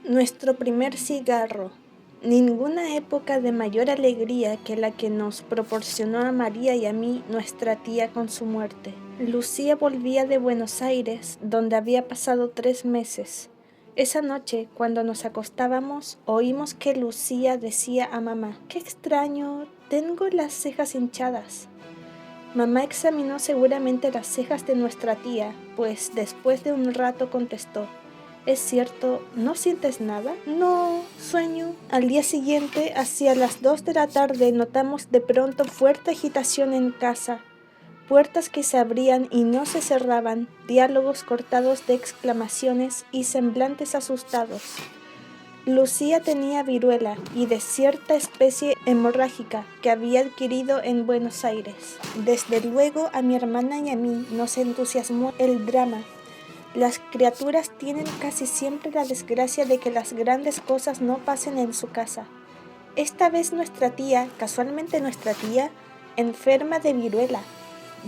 Nuestro primer cigarro. Ninguna época de mayor alegría que la que nos proporcionó a María y a mí nuestra tía con su muerte. Lucía volvía de Buenos Aires, donde había pasado 3 meses. Esa noche, cuando nos acostábamos, oímos que Lucía decía a mamá: «Qué extraño, tengo las cejas hinchadas». Mamá examinó seguramente las cejas de nuestra tía, pues después de un rato contestó: «¿Es cierto? ¿No sientes nada?» «No, sueño». Al día siguiente, hacia las 2 de la tarde, notamos de pronto fuerte agitación en casa. Puertas que se abrían y no se cerraban, diálogos cortados de exclamaciones y semblantes asustados. Lucía tenía viruela y de cierta especie hemorrágica que había adquirido en Buenos Aires. Desde luego a mi hermana y a mí nos entusiasmó el drama. Las criaturas tienen casi siempre la desgracia de que las grandes cosas no pasen en su casa. Esta vez nuestra tía, casualmente nuestra tía, enferma de viruela.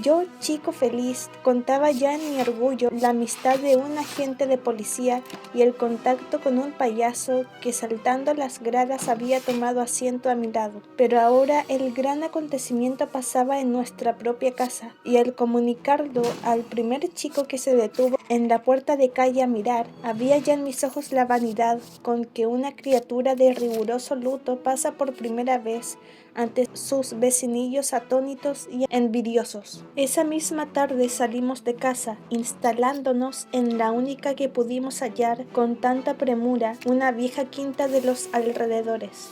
Yo, chico feliz, contaba ya en mi orgullo la amistad de un agente de policía y el contacto con un payaso que saltando las gradas había tomado asiento a mi lado. Pero ahora el gran acontecimiento pasaba en nuestra propia casa, y al comunicarlo al primer chico que se detuvo en la puerta de calle a mirar, había ya en mis ojos la vanidad con que una criatura de riguroso luto pasa por primera vez ante sus vecinillos atónitos y envidiosos. Esa misma tarde salimos de casa, instalándonos en la única que pudimos hallar con tanta premura, una vieja quinta de los alrededores.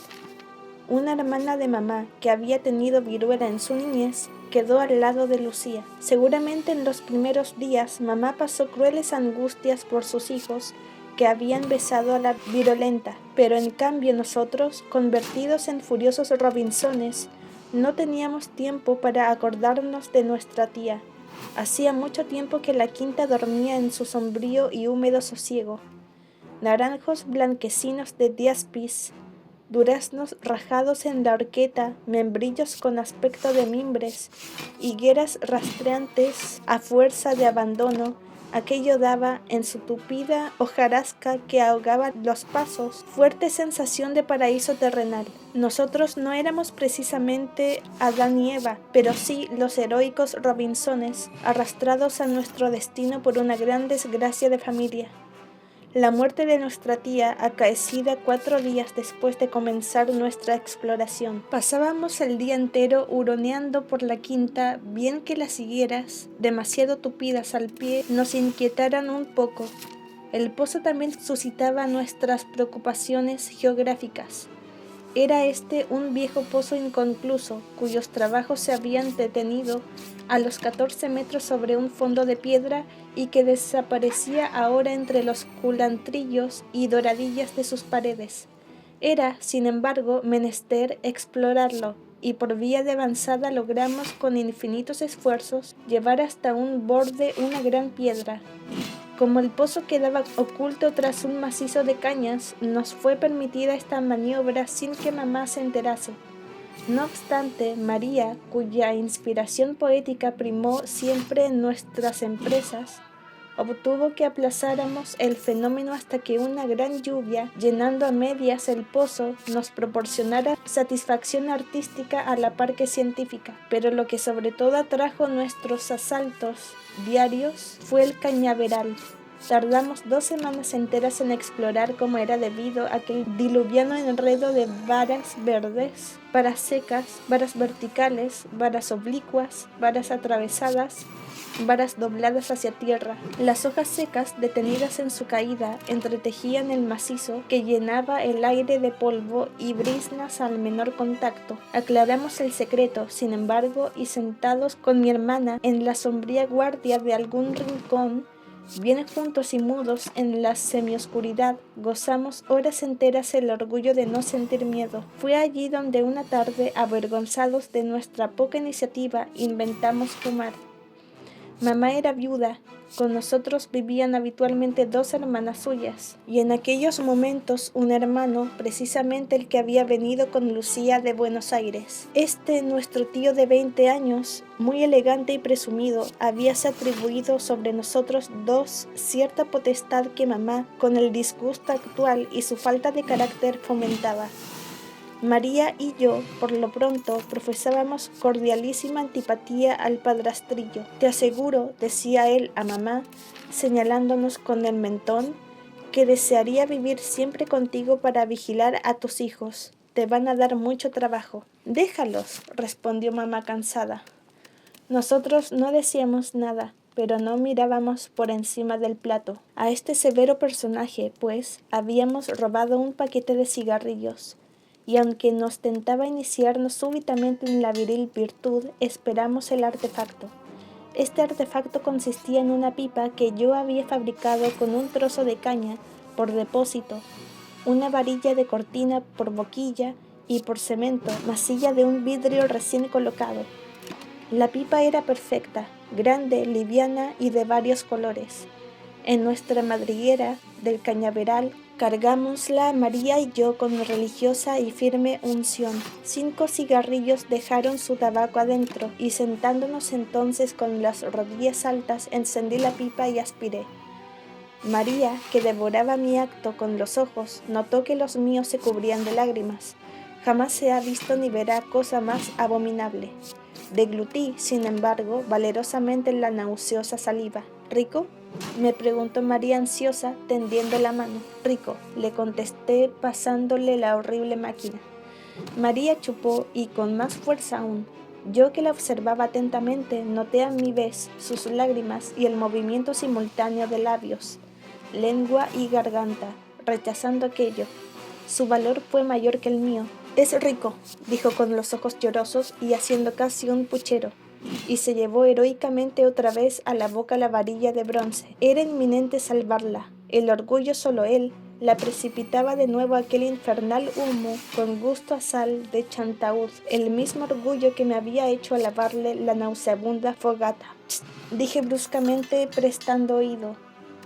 Una hermana de mamá, que había tenido viruela en su niñez, quedó al lado de Lucía. Seguramente en los primeros días mamá pasó crueles angustias por sus hijos, que habían besado a la virulenta, pero en cambio nosotros, convertidos en furiosos Robinsones, no teníamos tiempo para acordarnos de nuestra tía. Hacía mucho tiempo que la quinta dormía en su sombrío y húmedo sosiego. Naranjos blanquecinos de diaspis, duraznos rajados en la horqueta, membrillos con aspecto de mimbres, higueras rastreantes a fuerza de abandono. Aquello daba, en su tupida hojarasca que ahogaba los pasos, fuerte sensación de paraíso terrenal. Nosotros no éramos precisamente Adán y Eva, pero sí los heroicos Robinsones, arrastrados a nuestro destino por una gran desgracia de familia. La muerte de nuestra tía, acaecida 4 días después de comenzar nuestra exploración. Pasábamos el día entero huroneando por la quinta, bien que las higueras, demasiado tupidas al pie, nos inquietaran un poco. El pozo también suscitaba nuestras preocupaciones geográficas. Era este un viejo pozo inconcluso, cuyos trabajos se habían detenido a los 14 metros sobre un fondo de piedra y que desaparecía ahora entre los culantrillos y doradillas de sus paredes. Era, sin embargo, menester explorarlo, y por vía de avanzada logramos con infinitos esfuerzos llevar hasta un borde una gran piedra. Como el pozo quedaba oculto tras un macizo de cañas, nos fue permitida esta maniobra sin que mamá se enterase. No obstante, María, cuya inspiración poética primó siempre en nuestras empresas, obtuvo que aplazáramos el fenómeno hasta que una gran lluvia, llenando a medias el pozo, nos proporcionara satisfacción artística a la par que científica. Pero lo que sobre todo atrajo nuestros asaltos diarios fue el cañaveral. Tardamos 2 semanas enteras en explorar como era debido aquel diluviano enredo de varas verdes, varas secas, varas verticales, varas oblicuas, varas atravesadas, varas dobladas hacia tierra. Las hojas secas, detenidas en su caída, entretejían el macizo que llenaba el aire de polvo y briznas al menor contacto. Aclaramos el secreto, sin embargo, y sentados con mi hermana en la sombría guardia de algún rincón, bien juntos y mudos en la semioscuridad, gozamos horas enteras el orgullo de no sentir miedo. Fue allí donde una tarde, avergonzados de nuestra poca iniciativa, inventamos fumar. Mamá era viuda. Con nosotros vivían habitualmente 2 hermanas suyas, y en aquellos momentos un hermano, precisamente el que había venido con Lucía de Buenos Aires. Nuestro tío de 20 años, muy elegante y presumido, habíase atribuido sobre nosotros 2 cierta potestad que mamá, con el disgusto actual y su falta de carácter, fomentaba. María y yo, por lo pronto, profesábamos cordialísima antipatía al padrastrillo. Te aseguro, decía él a mamá, señalándonos con el mentón, que desearía vivir siempre contigo para vigilar a tus hijos. Te van a dar mucho trabajo. Déjalos, respondió mamá cansada. Nosotros no decíamos nada, pero no mirábamos por encima del plato. A este severo personaje, pues, habíamos robado un paquete de cigarrillos. Y aunque nos tentaba iniciarnos súbitamente en la viril virtud, esperamos el artefacto. Este artefacto consistía en una pipa que yo había fabricado con un trozo de caña por depósito, una varilla de cortina por boquilla y por cemento, masilla de un vidrio recién colocado. La pipa era perfecta, grande, liviana y de varios colores. En nuestra madriguera del cañaveral cargámosla María y yo con religiosa y firme unción. 5 cigarrillos dejaron su tabaco adentro y sentándonos entonces con las rodillas altas encendí la pipa y aspiré. María, que devoraba mi acto con los ojos, notó que los míos se cubrían de lágrimas. Jamás se ha visto ni verá cosa más abominable. Deglutí, sin embargo, valerosamente la nauseosa saliva. ¿Rico?, me preguntó María ansiosa, tendiendo la mano. Rico, le contesté pasándole la horrible máquina. María chupó y con más fuerza aún. Yo, que la observaba atentamente, noté a mi vez sus lágrimas y el movimiento simultáneo de labios, lengua y garganta, rechazando aquello. Su valor fue mayor que el mío. Es rico, dijo con los ojos llorosos y haciendo casi un puchero, y se llevó heroicamente otra vez a la boca la varilla de bronce. Era inminente salvarla. El orgullo, solo él, la precipitaba de nuevo a aquel infernal humo con gusto a sal de chantaud, el mismo orgullo que me había hecho alabarle la nauseabunda fogata. «Psst», dije bruscamente, prestando oído.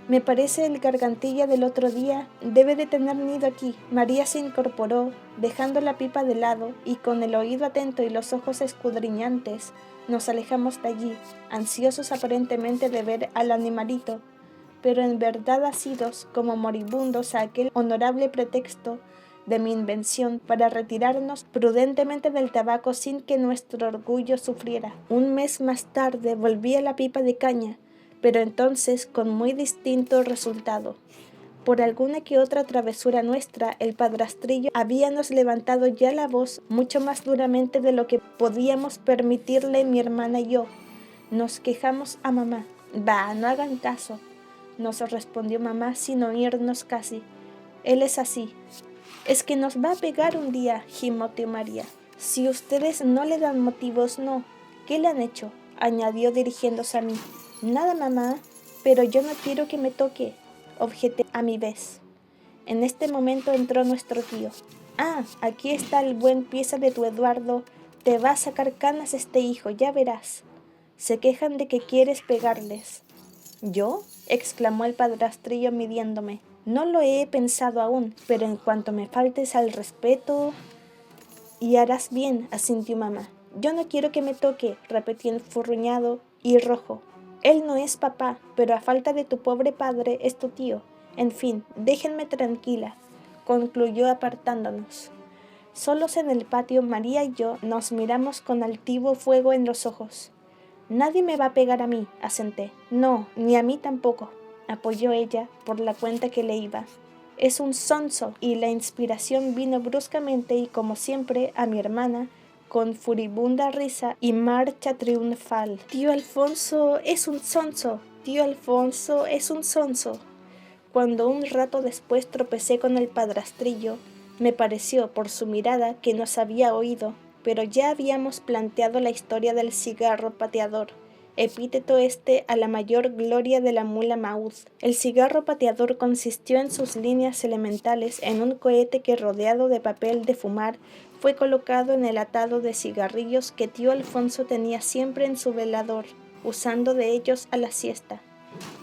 Me parece el gargantilla del otro día debe de tener nido aquí. María se incorporó, dejando la pipa de lado, y con el oído atento y los ojos escudriñantes, nos alejamos de allí, ansiosos aparentemente de ver al animalito, pero en verdad asidos como moribundos a aquel honorable pretexto de mi invención para retirarnos prudentemente del tabaco sin que nuestro orgullo sufriera. Un mes más tarde volví a la pipa de caña, pero entonces con muy distinto resultado. Por alguna que otra travesura nuestra, el padrastrillo habíamos levantado ya la voz mucho más duramente de lo que podíamos permitirle mi hermana y yo. Nos quejamos a mamá. «Bah, no hagan caso», nos respondió mamá sin oírnos casi. «Él es así». «Es que nos va a pegar un día», gimoteó María. «Si ustedes no le dan motivos, no». «¿Qué le han hecho?», añadió dirigiéndose a mí. «Nada, mamá, pero yo no quiero que me toque», objeté a mi vez. En este momento entró nuestro tío. «Ah, aquí está el buen pieza de tu Eduardo. Te va a sacar canas este hijo, ya verás. Se quejan de que quieres pegarles». «¿Yo?», exclamó el padrastrillo midiéndome. «No lo he pensado aún, pero en cuanto me faltes al respeto...» «Y harás bien», asintió mamá. «Yo no quiero que me toque», repetí enfurruñado y rojo. «Él no es papá, pero a falta de tu pobre padre es tu tío. En fin, déjenme tranquila», concluyó apartándonos. Solos en el patio, María y yo nos miramos con altivo fuego en los ojos. «Nadie me va a pegar a mí», asenté. «No, ni a mí tampoco», apoyó ella por la cuenta que le iba. «Es un sonso», y la inspiración vino bruscamente y como siempre a mi hermana, con furibunda risa y marcha triunfal. «Tío Alfonso es un sonso, tío Alfonso es un sonso». Cuando un rato después tropecé con el padrastrillo, me pareció por su mirada que nos había oído, pero ya habíamos planteado la historia del cigarro pateador, epíteto a la mayor gloria de la mula Maud. El cigarro pateador consistió en sus líneas elementales en un cohete que, rodeado de papel de fumar, fue colocado en el atado de cigarrillos que tío Alfonso tenía siempre en su velador. usando de ellos a la siesta.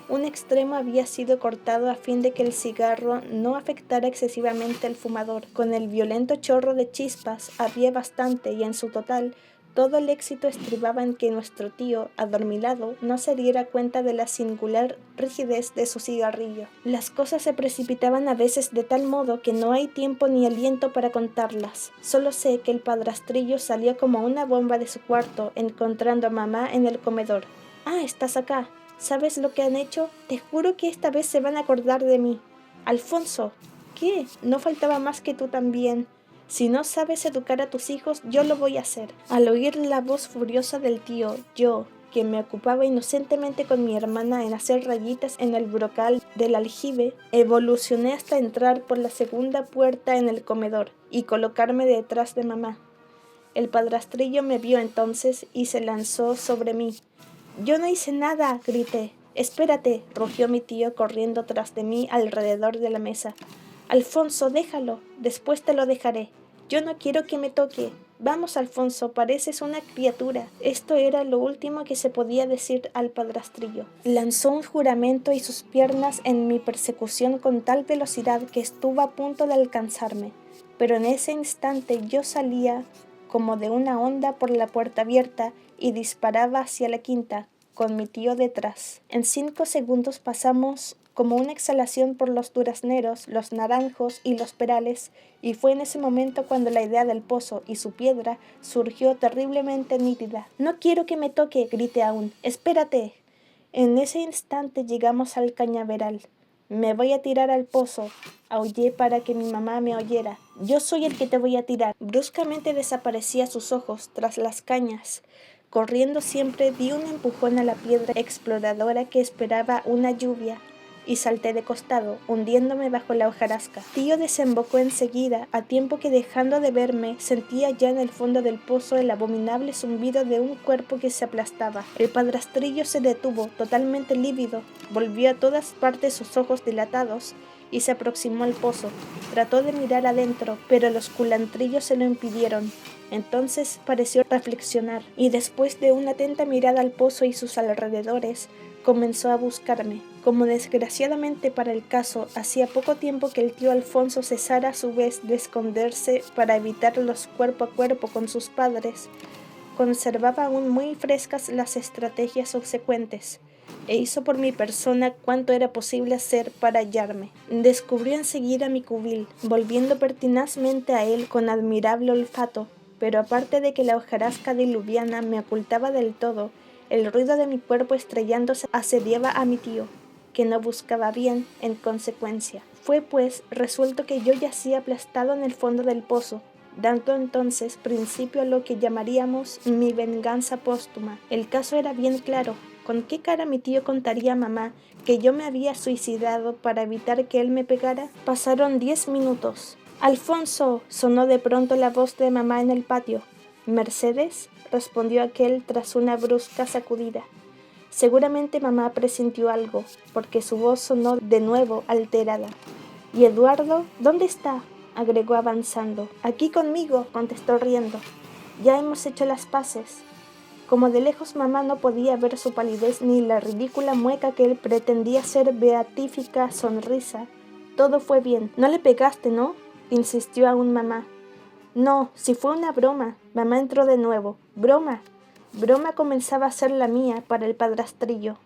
Un extremo había sido cortado a fin de que el cigarro no afectara excesivamente al fumador. Con el violento chorro de chispas había bastante y en su total todo el éxito estribaba en que nuestro tío, adormilado, no se diera cuenta de la singular rigidez de su cigarrillo. Las cosas se precipitaban a veces de tal modo que no hay tiempo ni aliento para contarlas. Solo sé que el padrastrillo salió como una bomba de su cuarto, encontrando a mamá en el comedor. «Ah, estás acá. ¿Sabes lo que han hecho? Te juro que esta vez se van a acordar de mí». «Alfonso». «¿Qué? No faltaba más que tú también. Si no sabes educar a tus hijos, yo lo voy a hacer». Al oír la voz furiosa del tío, yo, que me ocupaba inocentemente con mi hermana en hacer rayitas en el brocal del aljibe, evolucioné hasta entrar por la segunda puerta en el comedor y colocarme detrás de mamá. El padrastrillo me vio entonces y se lanzó sobre mí. «Yo no hice nada», grité. «Espérate», rugió mi tío corriendo tras de mí alrededor de la mesa. «Alfonso, déjalo, después te lo dejaré. Yo no quiero que me toque. Vamos, Alfonso, pareces una criatura». Esto era lo último que se podía decir al padrastrillo. Lanzó un juramento y sus piernas en mi persecución con tal velocidad que estuvo a punto de alcanzarme. Pero en ese instante yo salía como de una onda por la puerta abierta y disparaba hacia la quinta, con mi tío detrás. En 5 segundos pasamos como una exhalación por los durazneros, los naranjos y los perales, y fue en ese momento cuando la idea del pozo y su piedra surgió terriblemente nítida. «No quiero que me toque», grité aún. «Espérate». En ese instante llegamos al cañaveral. «Me voy a tirar al pozo», aullé para que mi mamá me oyera. «Yo soy el que te voy a tirar». Bruscamente desaparecí a sus ojos tras las cañas. Corriendo siempre di un empujón a la piedra exploradora que esperaba una lluvia y salté de costado, hundiéndome bajo la hojarasca. Tío desembocó enseguida, a tiempo que dejando de verme, sentía ya en el fondo del pozo el abominable zumbido de un cuerpo que se aplastaba. El padrastrillo se detuvo, totalmente lívido, volvió a todas partes sus ojos dilatados y se aproximó al pozo. Trató de mirar adentro, pero los culantrillos se lo impidieron. Entonces pareció reflexionar, y después de una atenta mirada al pozo y sus alrededores, comenzó a buscarme. Como desgraciadamente para el caso, hacía poco tiempo que el tío Alfonso cesara a su vez de esconderse para evitar los cuerpo a cuerpo con sus padres, conservaba aún muy frescas las estrategias subsecuentes, e hizo por mi persona cuanto era posible hacer para hallarme. Descubrió enseguida mi cubil, volviendo pertinazmente a él con admirable olfato, pero aparte de que la hojarasca diluviana me ocultaba del todo, el ruido de mi cuerpo estrellándose asediaba a mi tío, que no buscaba bien en consecuencia. Fue pues resuelto que yo yacía aplastado en el fondo del pozo, dando entonces principio a lo que llamaríamos mi venganza póstuma. El caso era bien claro. ¿Con qué cara mi tío contaría a mamá que yo me había suicidado para evitar que él me pegara? Pasaron 10 minutos. «Alfonso», sonó de pronto la voz de mamá en el patio. «¿Mercedes?», respondió aquel tras una brusca sacudida. Seguramente mamá presintió algo, porque su voz sonó de nuevo alterada. «¿Y Eduardo? ¿Dónde está?», agregó avanzando. «Aquí conmigo», contestó riendo. «Ya hemos hecho las paces». Como de lejos mamá no podía ver su palidez ni la ridícula mueca que él pretendía ser beatífica sonrisa, todo fue bien. «No le pegaste, ¿no?», insistió aún mamá. «No, si fue una broma». Mamá entró de nuevo. «Broma». Broma comenzaba a ser la mía para el padrastrillo.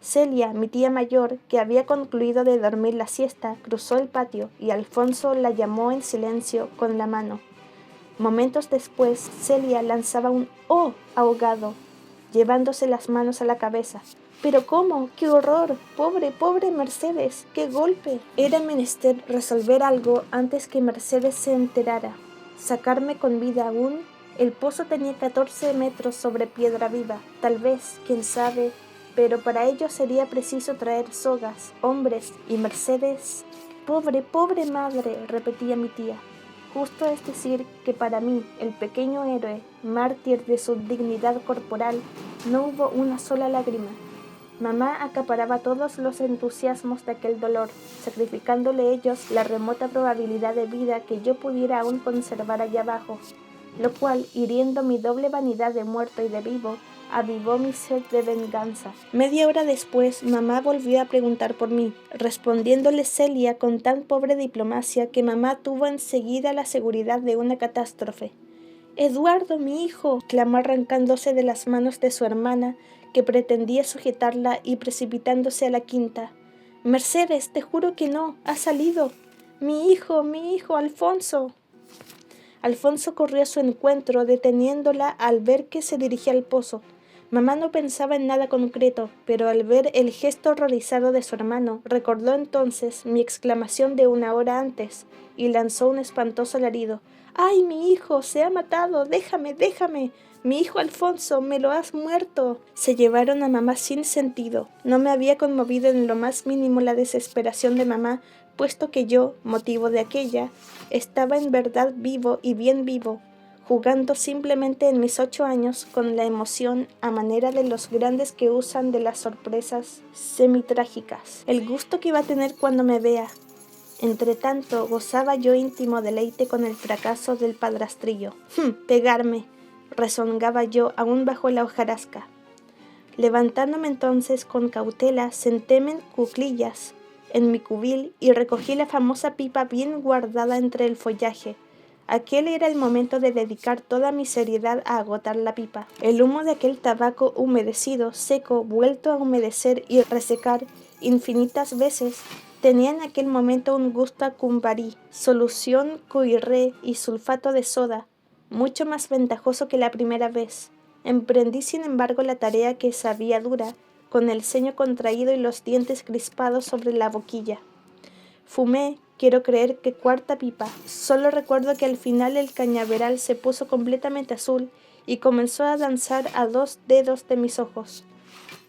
Celia, mi tía mayor, que había concluido de dormir la siesta, cruzó el patio y Alfonso la llamó en silencio con la mano. Momentos después, Celia lanzaba un «oh» ahogado, llevándose las manos a la cabeza. «¿Pero cómo? ¡Qué horror! ¡Pobre, pobre Mercedes! ¡Qué golpe!». Era menester resolver algo antes que Mercedes se enterara. Sacarme con vida aún. El pozo tenía 14 metros sobre piedra viva, tal vez, quién sabe, pero para ello sería preciso traer sogas, hombres y Mercedes. «Pobre, pobre madre», repetía mi tía. Justo es decir que para mí, el pequeño héroe, mártir de su dignidad corporal, no hubo una sola lágrima. Mamá acaparaba todos los entusiasmos de aquel dolor, sacrificándole ellos la remota probabilidad de vida que yo pudiera aún conservar allá abajo, lo cual, hiriendo mi doble vanidad de muerto y de vivo, avivó mi sed de venganza. Media hora después, mamá volvió a preguntar por mí, respondiéndole Celia con tan pobre diplomacia que mamá tuvo enseguida la seguridad de una catástrofe. «Eduardo, mi hijo», clamó arrancándose de las manos de su hermana, que pretendía sujetarla y precipitándose a la quinta. «Mercedes, te juro que no, ha salido. Mi hijo, Alfonso». Alfonso corrió a su encuentro, deteniéndola al ver que se dirigía al pozo. Mamá no pensaba en nada concreto, pero al ver el gesto horrorizado de su hermano, recordó entonces mi exclamación de una hora antes y lanzó un espantoso alarido. «¡Ay, mi hijo! ¡Se ha matado! ¡Déjame, déjame! ¡Mi hijo Alfonso! ¡Me lo has muerto!». Se llevaron a mamá sin sentido. No me había conmovido en lo más mínimo la desesperación de mamá, puesto que yo, motivo de aquella, estaba en verdad vivo y bien vivo, jugando simplemente en mis 8 años con la emoción a manera de los grandes que usan de las sorpresas semitrágicas. El gusto que iba a tener cuando me vea. Entretanto, gozaba yo íntimo deleite con el fracaso del padrastrillo. «Pegarme», rezongaba yo aún bajo la hojarasca. Levantándome entonces con cautela, sentéme en cuclillas en mi cubil y recogí la famosa pipa bien guardada entre el follaje. Aquel era el momento de dedicar toda mi seriedad a agotar la pipa. El humo de aquel tabaco humedecido, seco, vuelto a humedecer y resecar infinitas veces, tenía en aquel momento un gusto a cumbarí, solución cuirré y sulfato de soda, mucho más ventajoso que la primera vez. Emprendí sin embargo la tarea que sabía dura, con el ceño contraído y los dientes crispados sobre la boquilla. Fumé, quiero creer que cuarta pipa. Solo recuerdo que al final el cañaveral se puso completamente azul y comenzó a danzar a 2 dedos de mis ojos.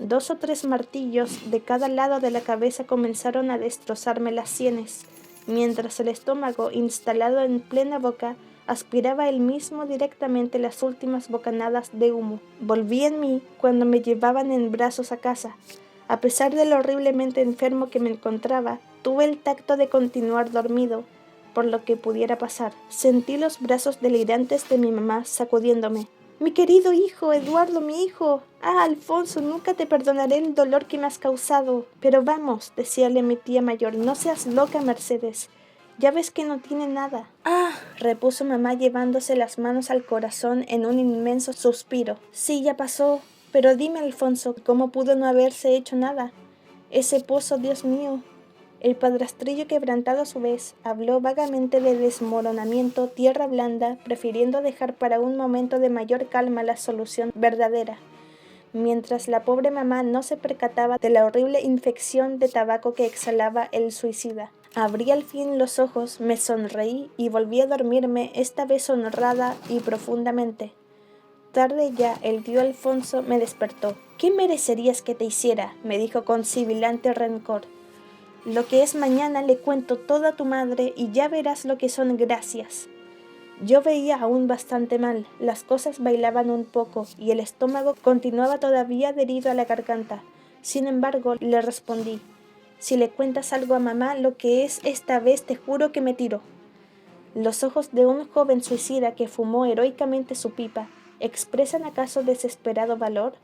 2 o 3 martillos de cada lado de la cabeza comenzaron a destrozarme las sienes, mientras el estómago, instalado en plena boca, aspiraba él mismo directamente las últimas bocanadas de humo. Volví en mí cuando me llevaban en brazos a casa. A pesar de lo horriblemente enfermo que me encontraba, tuve el tacto de continuar dormido, por lo que pudiera pasar. Sentí los brazos delirantes de mi mamá sacudiéndome. «Mi querido hijo, Eduardo, mi hijo. Ah, Alfonso, nunca te perdonaré el dolor que me has causado. Pero vamos», decíale mi tía mayor, «no seas loca, Mercedes. Ya ves que no tiene nada». «Ah», repuso mamá llevándose las manos al corazón en un inmenso suspiro. «Sí, ya pasó. Pero dime, Alfonso, ¿cómo pudo no haberse hecho nada? Ese pozo, Dios mío». El padrastrillo, quebrantado a su vez, habló vagamente de desmoronamiento, tierra blanda, prefiriendo dejar para un momento de mayor calma la solución verdadera, mientras la pobre mamá no se percataba de la horrible infección de tabaco que exhalaba el suicida. Abrí al fin los ojos, me sonreí y volví a dormirme, esta vez honrada y profundamente. Tarde ya, el tío Alfonso me despertó. «¿Qué merecerías que te hiciera?», me dijo con sibilante rencor. «Lo que es mañana le cuento todo a tu madre y ya verás lo que son gracias». Yo veía aún bastante mal, las cosas bailaban un poco y el estómago continuaba todavía adherido a la garganta. Sin embargo, le respondí: «Si le cuentas algo a mamá, lo que es esta vez, te juro que me tiro». Los ojos de un joven suicida que fumó heroicamente su pipa, ¿expresan acaso desesperado valor?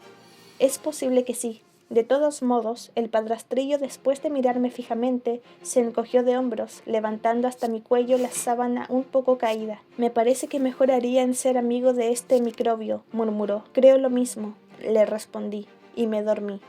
Es posible que sí. De todos modos, el padrastrillo, después de mirarme fijamente, se encogió de hombros, levantando hasta mi cuello la sábana un poco caída. «Me parece que mejor haría en ser amigo de este microbio», murmuró. «Creo lo mismo», le respondí, y me dormí.